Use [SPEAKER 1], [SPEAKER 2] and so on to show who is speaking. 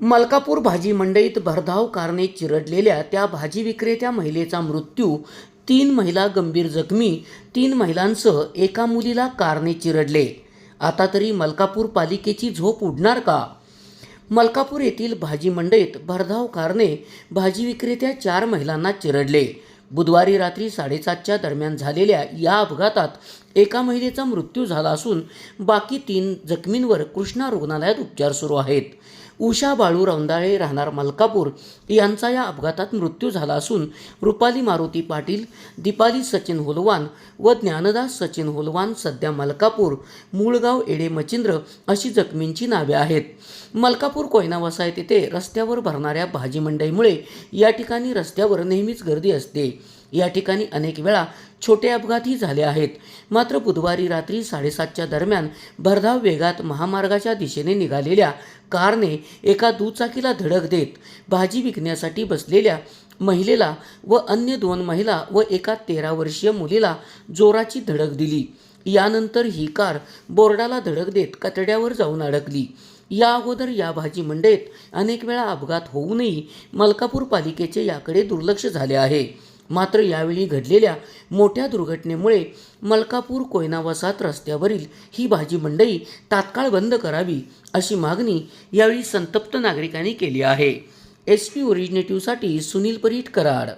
[SPEAKER 1] मलकापूर भाजी मंडईत भरधाव कारने चिरडलेल्या त्या भाजी विक्रेत्या महिलेचा मृत्यू, 3 महिला गंभीर जखमी, 3 महिलांसह एका मुलीला कारने चिरडले. आता तरी मलकापूर पालिकेची झोप उडणार का? मलकापूर येथील भाजी मंडईत भरधाव कारने भाजी विक्रेत्या 4 महिलांना चिरडले. बुधवारी रात्री 7:30च्या दरम्यान झालेल्या या अपघातात एका महिलेचा मृत्यू झाला असून बाकी 3 जखमींवर कृष्णा रुग्णालयात उपचार सुरू आहेत. उषा बाळू रौंदाळे राहणार मलकापूर यांचा या अपघातात मृत्यू झाला असून रुपाली मारुती पाटील, दीपाली सचिन हुलवान व ज्ञानदास सचिन हुलवान सध्या मलकापूर, मूळगाव एडे मचिंद्र अशी जखमींची नावे आहेत. मलकापूर कोयना वसाहत येथे रस्त्यावर भरणाऱ्या भाजी मंडईमुळे या ठिकाणी रस्त्यावर नेहमीच गर्दी असते. या ठिकाणी अनेक वेळा छोटे अपघातही झाले आहेत. मात्र बुधवारी रात्री 7:30च्या दरम्यान भरधाव वेगात महामार्गाच्या दिशेने निघालेल्या कारने एका दुचाकीला धडक देत भाजी विकण्यासाठी बसलेल्या महिलेला व अन्य 2 महिला व एका 13 वर्षीय मुलीला जोराची धडक दिली. यानंतर ही कार बोर्डाला धडक देत कचड्यावर जाऊन अडकली. या अगोदर या भाजी मंडईत अनेक वेळा अपघात होऊनही मलकापूर पालिकेचे याकडे दुर्लक्ष झाले आहे. मात्र यावेळी घडलेल्या मोठ्या दुर्घटनेमुळे मलकापूर कोयना वसाहत रस्त्यावरील ही भाजी मंडई तात्काळ बंद करावी अशी मागणी यावेळी संतप्त नागरिकांनी केली आहे. SP ओरिजिनेटिव्हसाठी सुनील परीट, कराड.